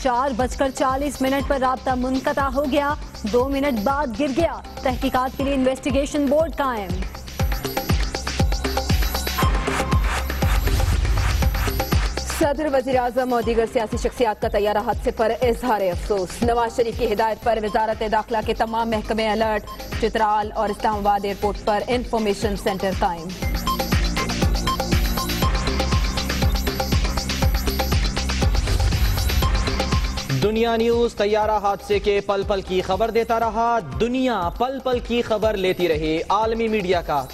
4:40 पर राब्ता मुनक़ता हो गया। 2 मिनट बाद गिर गया। तहकीकात के लिए इन्वेस्टिगेशन बोर्ड कायम। सदर वज़ीर-ए-आज़म और दीगर सियासी शख्सियात का तैयारा हादसे पर इजहार अफसोस। नवाज शरीफ की हिदायत पर वजारत दाखिला के तमाम महकमे अलर्ट। चित्राल और इस्लामाबाद एयरपोर्ट पर इंफॉर्मेशन सेंटर कायम। दुनिया न्यूज तैयारा हादसे के पल पल की खबर देता रहा। दुनिया पल पल की खबर लेती रही। आलमी मीडिया का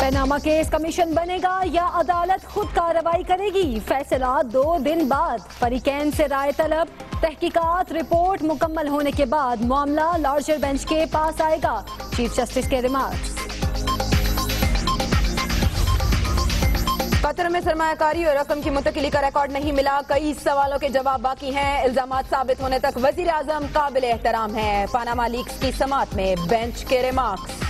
पनामा केस कमीशन बनेगा या अदालत खुद कार्रवाई करेगी, फैसला 2 दिन बाद। फरीकैन से राय तलब। तहकीकात रिपोर्ट मुकम्मल होने के बाद मामला लार्जर बेंच के पास आएगा। चीफ जस्टिस के रिमार्क्स। कतर में सरमायाकारी और रकम की मुंतकिली का रिकॉर्ड नहीं मिला। कई सवालों के जवाब बाकी हैं। इल्जामात साबित होने तक वजीर आजम काबिल एहतराम है। पनामा लीक्स की समात में बेंच के रिमार्क्स।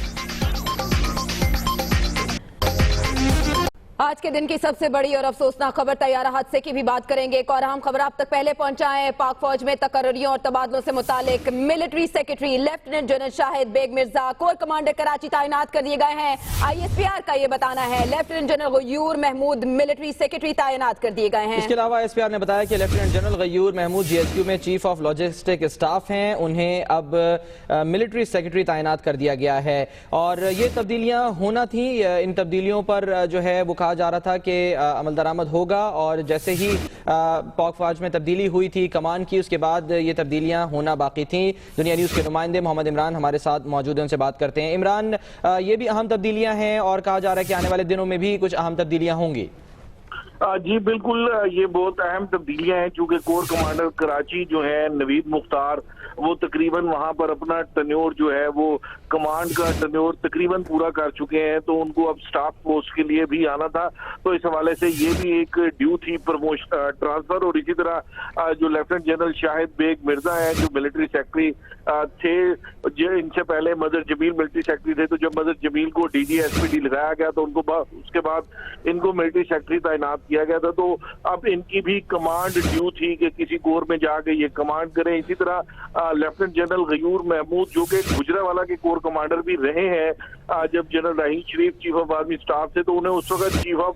आज के दिन की सबसे बड़ी और अफसोसनाक खबर तैयारा हादसे की भी बात करेंगे। एक और अहम खबर आप तक पहले पहुंचाएं। पाक फौज में तकर्रियों और तबादलों से मुतालिक military secretary lieutenant general Shahid Baig Mirza corps commander Karachi तैनात कर दिए गए हैं। ISPR का ये बताना है। Lieutenant general Ghayur Mahmood military secretary तैनात कर दिए गए हैं। इसके अलावा ISPR ने बताया कि lieutenant general Ghayur Mahmood GSQ में चीफ ऑफ लॉजिस्टिक स्टाफ हैं। उन्हें अब मिलिट्री सेक्रेटरी तैनात कर दिया गया है। और ये तब्दीलियां होना थी। इन तब्दीलियों पर जो है वो जा रहा था कि अमल दरामद होगा। और जैसे ही पाक फौज में तब्दीली हुई थी कमान की, उसके बाद ये तब्दीलियां होना बाकी थी। दुनिया न्यूज़ के नुमाइंदे मोहम्मद इमरान हमारे साथ मौजूद हैं, उनसे बात करते हैं। इमरान, ये भी अहम तब्दीलियां हैं और कहा जा रहा है कि आने वाले दिनों में भी कुछ अहम तब्दीलियां होंगी। जी बिल्कुल, ये बहुत अहम तब्दीलियां हैं क्योंकि कोर कमांडर कराची जो है नवीद मुख्तार, वो तकरीबन वहां पर अपना टन्योर जो है वो कमांड का टन्योर तकरीबन पूरा कर चुके हैं। तो उनको अब स्टाफ पोस्ट के लिए भी आना था। तो इस हवाले से ये भी एक ड्यू थी प्रमोशन ट्रांसफर। और इसी तरह जो लेफ्टिनेंट जनरल शाहिद बेग मिर्जा है जो मिलिट्री सेक्रेटरी थे, जो इनसे पहले मदर जमील मिलिट्री सेक्रेटरी थे, तो जब मदर जमील को DG SPD लगाया गया तो उनको उसके बाद इनको मिलिट्री सेक्रेटरी तैनात किया गया था। तो अब इनकी भी कमांड ड्यू थी कि किसी कोर में जाके ये कमांड करें। इसी तरह लेफ्टिनेंट जनरल गयूर महमूद जो कि गुजरावाला के कोर कमांडर भी रहे हैं, जब general Raheel Sharif chief of army staff थे तो उन्हें उस वक्त चीफ ऑफ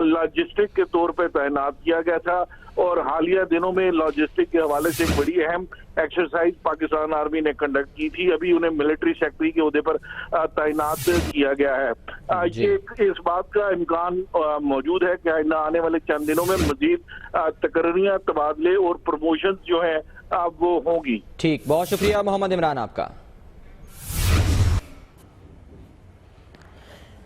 लॉजिस्टिक के तौर पर तैनात किया गया था। और हालिया दिनों में लॉजिस्टिक के हवाले से एक बड़ी अहम एक्सरसाइज पाकिस्तान आर्मी ने कंडक्ट की थी। अभी उन्हें मिलिट्री सेक्रेटरी के ओहदे पर तैनात किया गया है। ये इस बात का इम्कान मौजूद है कि आने वाले चंद दिनों में मजीद तकर्रियां, तबादले और प्रमोशन जो है वो होंगी। ठीक, बहुत शुक्रिया मोहम्मद इमरान आपका।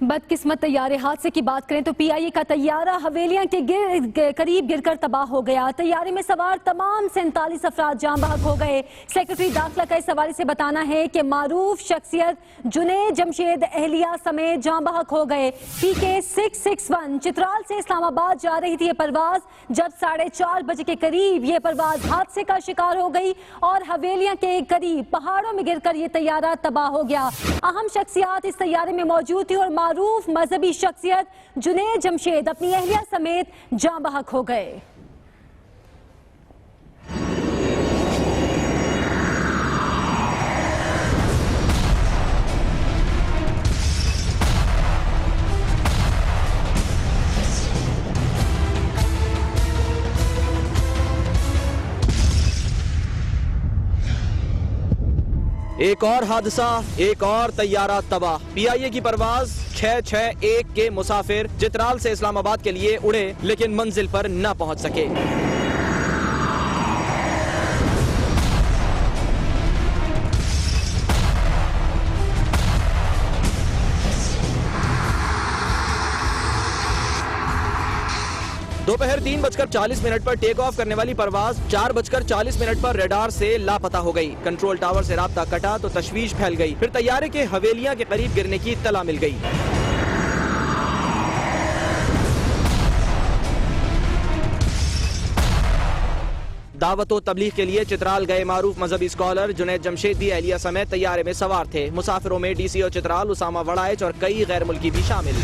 बदकिस्मत तैयारे हादसे की बात करें तो PIA का तैयारा हवेलियां के करीब गिरकर तबाह हो गया। तैयारे में सवार तमाम 47 अफराद जान बहक हो गए। सेक्रेटरी दाखिला का इस हवाले से बताना है कि मारूफ शख्सियत जुनेद जमशेद अहलिया समेत जान बहक हो गए। PK 661 चित्राल से इस्लामाबाद जा रही थी ये परवाज, जब 4:30 बजे के करीब ये परवाज हादसे का शिकार हो गई और हवेलियां के करीब पहाड़ों में गिरकर ये तैयारा तबाह हो गया। अहम शख्सियात इस तैयारे में मौजूद थी और मारूफ मजहबी शख्सियत जुनेद जमशेद अपनी अहलिया समेत जान बहक हो गए। एक और हादसा, एक और तैयारा तबाह। PIA की परवाज 661 के मुसाफिर चित्राल से इस्लामाबाद के लिए उड़े लेकिन मंजिल पर न पहुंच सके। दोपहर 3:40 पर टेक ऑफ करने वाली परवाज 4:40 पर रडार से लापता हो गई। कंट्रोल टावर से राब्ता कटा तो तशवीश फैल गई। फिर तैयारे के हवेलियां के करीब गिरने की इत्तला मिल गई। दावत व तबलीग के लिए चित्राल गए मारूफ मजहबी स्कॉलर जुनेद जमशेद भी अहलिया समेत तैयारे में सवार थे। मुसाफिरों में DCO चित्राल उसामा वड़ाइच और कई गैर मुल्की भी शामिल।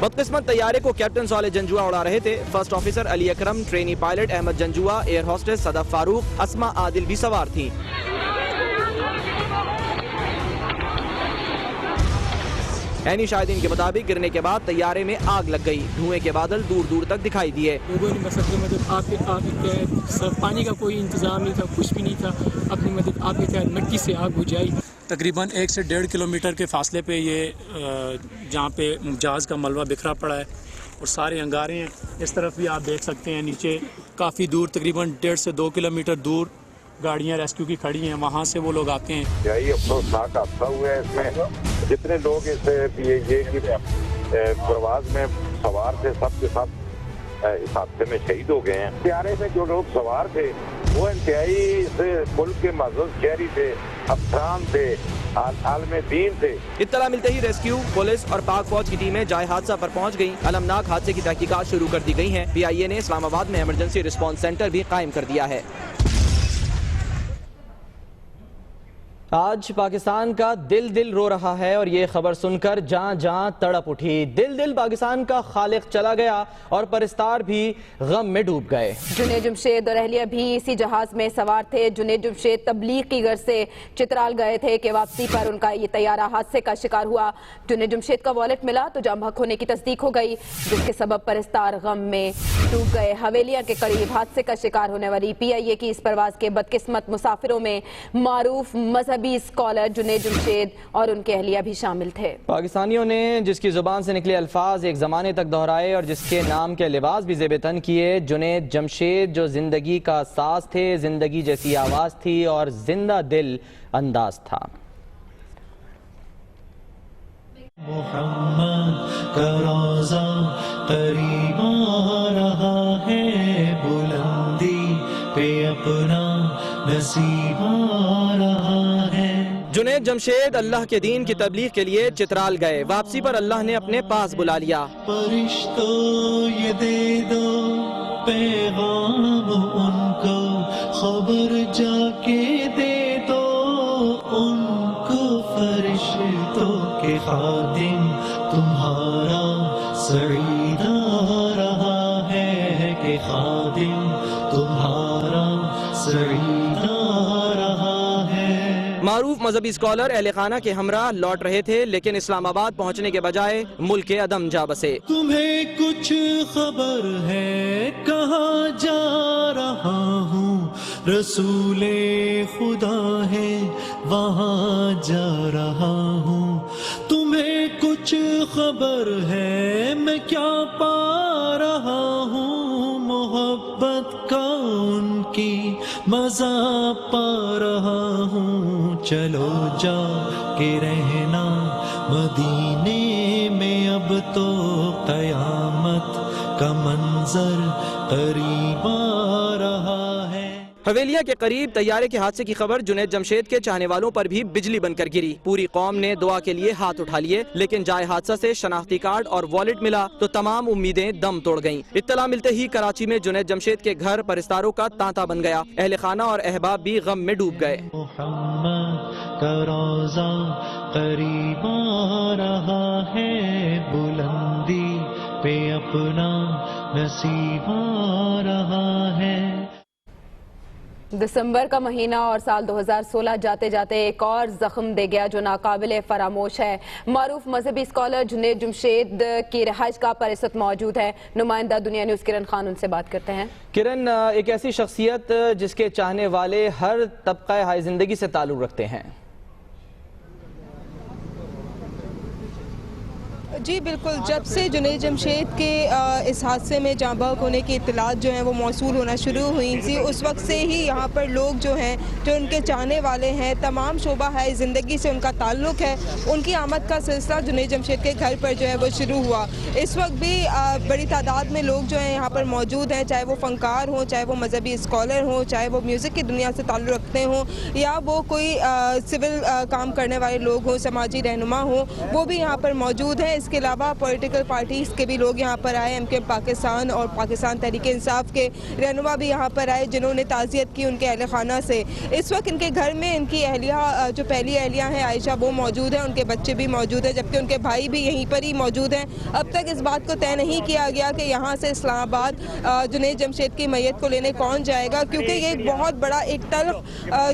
बदकिस्मत तैयारे को कैप्टन साले जंजुआ उड़ा रहे थे। First officer Ali Akram, trainee pilot Ahmed Janjua, air hostess Sadaf Farooq, Asma Adil भी सवार थी। ऐनी शाहिदीन के मुताबिक गिरने के बाद तैयारे में आग लग गई। धुएं के बादल दूर दूर तक दिखाई दिए। लोगों ने मतलब पानी का कोई इंतजाम नहीं था, कुछ भी नहीं था। अपनी मतलब आपके क्या मिट्टी से आग बुझाई। तकरीबन 1 से 1.5 किलोमीटर के फासले पे ये जहाँ पे जहाज़ का मलबा बिखरा पड़ा है और सारे अंगारे हैं। इस तरफ भी आप देख सकते हैं, नीचे काफ़ी दूर तकरीबन 1.5 से 2 किलोमीटर दूर गाड़ियाँ रेस्क्यू की खड़ी हैं, वहाँ से वो लोग आते हैं। यही अफसोसनाक हादसा हुआ है। इसमें जितने लोग इस ये कि प्रवास में सवार थे, सब के सब इस हादसे में शहीद हो गए हैं। तैयारे में जो लोग सवार थे वो इंतहाई इस मुल्क के मज़दूर शहरी थे, अफसरान थे, आलम दीन थे। इत्तला मिलते ही रेस्क्यू, पुलिस और पाक फौज की टीमें जाए हादसा पर पहुंच गईं। अलमनाक हादसे की तहकीकात शुरू कर दी गई हैं। PIA ने इस्लामाबाद में इमरजेंसी रिस्पांस सेंटर भी कायम कर दिया है। आज पाकिस्तान का दिल दिल रो रहा है और ये खबर सुनकर जां जां तड़प उठी। दिल दिल पाकिस्तान का खालिक चला गया और परस्तार भी गम में डूब गए। जुनैद जमशेद और अहलिया भी इसी जहाज में सवार थे। जुनैद जमशेद तबलीग की घर से चित्राल गए थे कि वापसी पर उनका ये तैयारा हादसे का शिकार हुआ। जुनैद जमशेद का वॉलेट मिला तो जाम बहक होने की तस्दीक हो गई, जिसके सबब परस्तार गम में डूब गए। हवेलिया के करीब हादसे का शिकार होने वाली PIA की इस परवाज के बदकिस्मत मुसाफिरों में मारूफ मजहबी स्कॉलर जुनैद जमशेद और उनके अहलिया भी शामिल थे। पाकिस्तानियों ने जिसकी जुबान से निकले अल्फाज एक जमाने तक दोहराए और जिसके नाम के लिबास भी ज़ेब-ए-तन किए, जुनैद जमशेद जो जिंदगी का साज थे, जिंदगी जैसी आवाज थी और जिंदा दिल अंदाज था। मोहम्मद का रोज़ा करीब आ रहा है, बुलंदी पे अपना नसीब आ रहा है। जुनैद जमशेद अल्लाह के दीन की तबलीग के लिए चित्राल गए। वापसी पर अल्लाह ने अपने पास बुला लिया। फरिश्तों ये दे दो पैगाम उनको, खबर जाके दे दो उनको, फरिश्तों के खातिम तुम्हारा सईद आ रहा है, कि खातिम तुम्हारा सईद आ रहा है। मारूफ मजहबी स्कॉलर अहले खाना के हमरा लौट रहे थे, लेकिन इस्लामाबाद पहुंचने के बजाय मुल्क के अदम जा बसे। तुम्हें कुछ खबर है कहाँ जा रहा हूँ, रसूले खुदा है वहाँ जा रहा हूँ। तुम्हें कुछ खबर है मैं क्या पा रहा हूँ, मोहब्बत का उनकी मजा पा रहा हूँ। चलो जा के रहना मदीने में, अब तो कयामत का मंजर करीब आ रहा है। हवेलिया के करीब तैयारे के हादसे की खबर जुनैद जमशेद के चाहने वालों पर भी बिजली बनकर गिरी। पूरी कौम ने दुआ के लिए हाथ उठा लिए, लेकिन जाए हादसा से शनाख्ती कार्ड और वॉलेट मिला तो तमाम उम्मीदें दम तोड़ गईं। इत्तला मिलते ही कराची में जुनैद जमशेद के घर परिस्तारों का तांता बन गया। अहले खाना और अहबाब भी गम में डूब गए। मोहम्मद का रोज़ा करीब आ रहा है, बुलंदी पे अपना नसीब आ रहा है। दिसंबर का महीना और साल 2016 जाते जाते एक और जख्म दे गया जो नाकाबिल फरामोश है। मारूफ मजहबी स्कॉलर जुनैद जमशेद की रिहाइश गाह पर इस वक्त मौजूद है। नुमाइंदा दुनिया न्यूज़ किरण खान उनसे बात करते हैं। किरण, एक ऐसी शख्सियत जिसके चाहने वाले हर तबका हाय जिंदगी से ताल्लुक़ रखते हैं। जी बिल्कुल, जब से जुनैद जमशेद के इस हादसे में जाँ बहक होने की इत्तलात जो हैं वो मौसूल होना शुरू हुई थी, उस वक्त से ही यहाँ पर लोग जो हैं, जो उनके चाहने वाले हैं, तमाम शोबा है ज़िंदगी से उनका ताल्लुक़ है, उनकी आमद का सिलसिला जुनैद जमशेद के घर पर जो है वो शुरू हुआ। इस वक्त भी बड़ी तादाद में लोग जो हैं यहाँ पर मौजूद हैं, चाहे वो फ़नकार हों, चाहे वो मजहबी स्कॉलर हों, चाहे वो म्यूज़िक की दुनिया से ताल्लुक़ रखते हों, या वो कोई सिविल काम करने वाले लोग हों, समाजी रहनुमा हों, वो भी यहाँ पर मौजूद हैं। इसके अलावा पॉलिटिकल पार्टीज़ के भी लोग यहाँ पर आए, MKM पाकिस्तान और पाकिस्तान तहरीक इंसाफ के रहनुमा भी यहाँ पर आए, जिन्होंने ताज़ियत की उनके अहल खाना से। इस वक्त इनके घर में इनकी अहलिया, जो पहली अहलिया हैं आयशा, वो मौजूद है, उनके बच्चे भी मौजूद हैं, जबकि उनके भाई भी यहीं पर ही मौजूद हैं। अब तक इस बात को तय नहीं किया गया कि यहाँ से इस्लामाबाद जुनैद जमशेद की मैयत को लेने कौन जाएगा, क्योंकि ये एक बहुत बड़ा एक तल्ख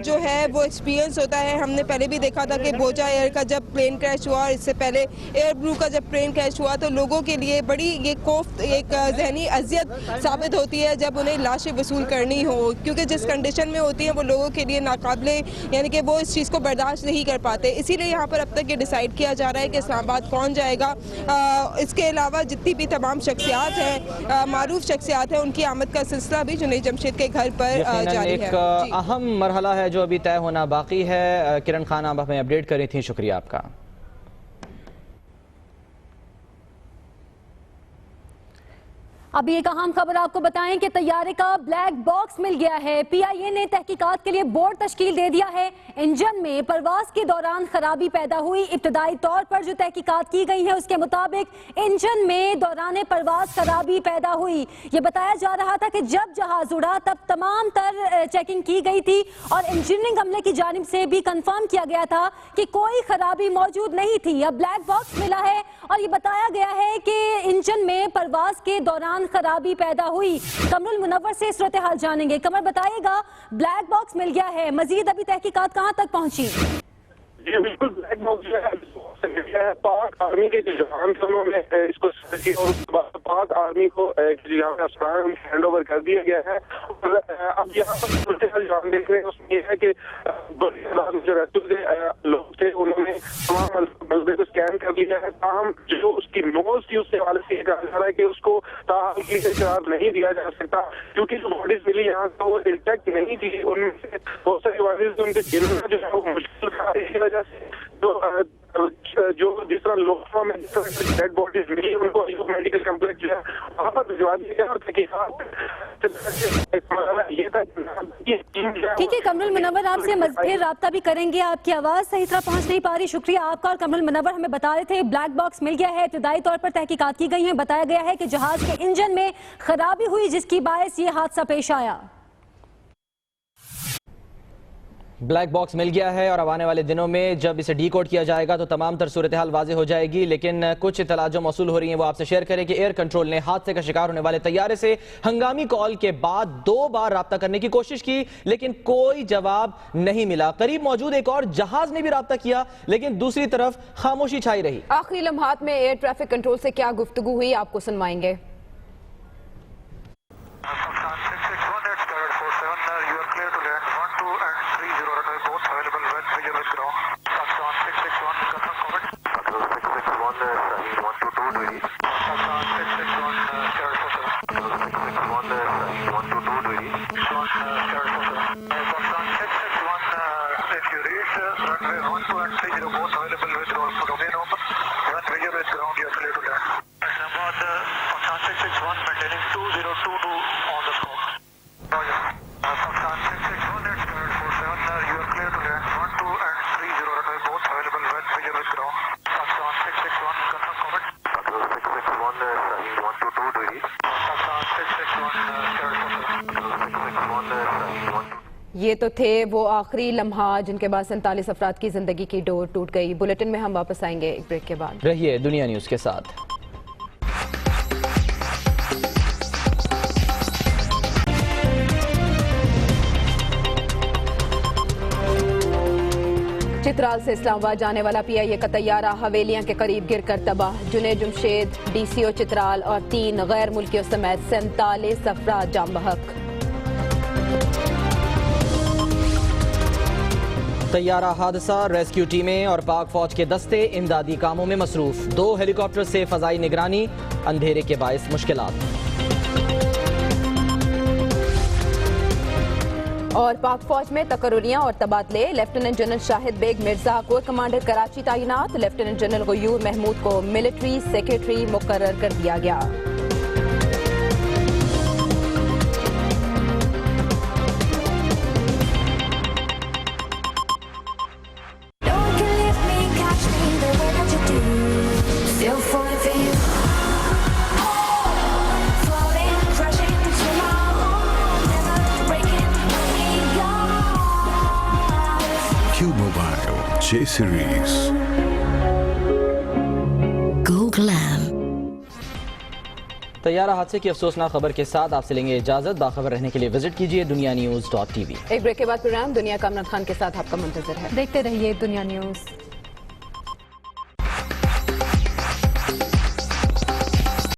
जो है वो एक्सपीरियंस होता है। हमने पहले भी देखा था कि बोजा एयर का जब प्लेन क्रैश हुआ और इससे पहले एयर ब्लू का जब प्लेन क्रैश हुआ, तो लोगों के लिए बड़ी ये कोफ्त, एक जहनी अजियत साबित होती है जब उन्हें लाशें वसूल करनी हो, क्योंकि जिस कंडीशन में होती हैं वो लोगों के लिए नाकाबिले, यानी कि वो इस चीज़ को बर्दाश्त नहीं कर पाते। इसीलिए यहाँ पर अब तक ये डिसाइड किया जा रहा है कि इस्लामाबाद कौन जाएगा। इसके अलावा जितनी भी तमाम शख्सियात हैं, मारूफ शख्सियात हैं, उनकी आमद का सिलसिला भी जुनैद जमशेद के घर पर जारी है। एक अहम मरहला है जो अभी तय होना बाकी है। किरण खान, आप हमें अपडेट करी थी, शुक्रिया आपका। अभी एक अहम खबर आपको बताएं कि तैयारे का ब्लैक बॉक्स मिल गया है। PIA ने तहकीकात के लिए बोर्ड तश्कील दे दिया है। इंजन में परवाज के दौरान खराबी पैदा हुई। इब्तदाई तौर पर जो तहकीकात की गई है उसके मुताबिक इंजन में दौरान परवाज खराबी पैदा हुई। ये बताया जा रहा था कि जब जहाज उड़ा तब तमाम तर चेकिंग की गई थी और इंजीनियरिंग अमले की जानिब से भी कंफर्म किया गया था कि कोई खराबी मौजूद नहीं थी। अब ब्लैक बॉक्स मिला है और ये बताया गया है कि इंजन में परवाज के दौरान खराबी पैदा हुई। कमरुल मुनव्वर से सूरत हाल जानेंगे। कमर, बताइएगा, ब्लैक बॉक्स मिल गया है, मजीद अभी तहकीकात कहां तक पहुंची? जी बिल्कुल, ब्लैक बॉक्स जो है पाक आर्मी के जो जवान थे उन्होंने इसको और उसके बाद पाक आर्मी को हैंड ओवर कर दिया गया है। और अब यहाँ पर जवान देख रहे हैं उसमें यह है कि जो रेस्क्यू लोग थे उन्होंने तमाम मलबे को स्कैन कर लिया है। ताहम जो उसकी नोज थी उसके हवाले से कहा जा रहा है कि उसको ताहाल की करार नहीं दिया जा सकता, क्योंकि जो बॉडीज मिली यहाँ तो वो इंटैक्ट नहीं थी। उनमें से बहुत सारी बॉडीज उनके गिरना जो है वो मुश्किल था। इसी वजह से जो जिस तरह लोकसभा में जिस तरह डेड बॉडीज मिली उनको मेडिकल कम्प्लेक्स जो है वहाँ पर भिजवा दिया गया। और ठीक है कमरुल मुनव्वर, आपसे फिर राब्ता भी करेंगे। आपकी आवाज़ सही तरह पहुंच नहीं पा रही। शुक्रिया आपका। और कमरुल मुनव्वर हमें बता रहे थे ब्लैक बॉक्स मिल गया है, इब्तदाई तौर पर तहकीकात की गई है। बताया गया है कि जहाज के इंजन में खराबी हुई जिसकी बायस ये हादसा पेश आया। ब्लैक बॉक्स मिल गया है और अब आने वाले दिनों में जब इसे डीकोड किया जाएगा तो तमाम तर सूरत हाल वाज़ेह हो जाएगी। लेकिन कुछ इत्तलात जो मौसूल हो रही हैं वो आपसे शेयर करें कि एयर कंट्रोल ने हादसे का शिकार होने वाले तैयारे से हंगामी कॉल के बाद 2 बार राब्ता करने की कोशिश की, लेकिन कोई जवाब नहीं मिला। करीब मौजूद एक और जहाज ने भी राब्ता किया, लेकिन दूसरी तरफ खामोशी छाई रही। आखिरी लम्हात में एयर ट्रैफिक कंट्रोल से क्या गुफ्तगू हुई, आपको सुनवाएंगे। ये तो थे वो आखिरी लम्हा जिनके बाद 47 अफराद की जिंदगी की डोर टूट गई। बुलेटिन में हम वापस आएंगे एक ब्रेक के बाद। रहिए दुनिया न्यूज के साथ। चित्राल से इस्लामाबाद जाने वाला PIA का तैयारा हवेलियां के करीब गिरकर तबाह। जुनैद जमशेद, DCO चित्राल और 3 गैर मुल्कियों समेत 47 अफराद जाम बहक। तैयारा हादसा, रेस्क्यू टीमें और पाक फौज के दस्ते इमदादी कामों में मसरूफ। 2 हेलीकॉप्टर से फजाई निगरानी, अंधेरे के बायस मुश्किलात। और पाक फौज में तकर्रुरियां और तबादले। Lieutenant general Shahid Baig Mirza corps commander Karachi तैनात। लेफ्टिनेंट जनरल गयूर महमूद को मिलिट्री सेक्रेटरी मुकर्रर कर दिया गया। No one can lift me, catch me the way that you do. Still falling J Series. Go Glam. तैयारा हादसे की अफसोसनाक खबर के साथ आपसे लेंगे इजाजत। बाखबर रहने के लिए विजिट कीजिए दुनियान्यूज़.tv। एक ब्रेक के बाद प्रोग्राम दुनिया का इमरान खान के साथ आपका मुंतजर है। देखते रहिए दुनिया न्यूज।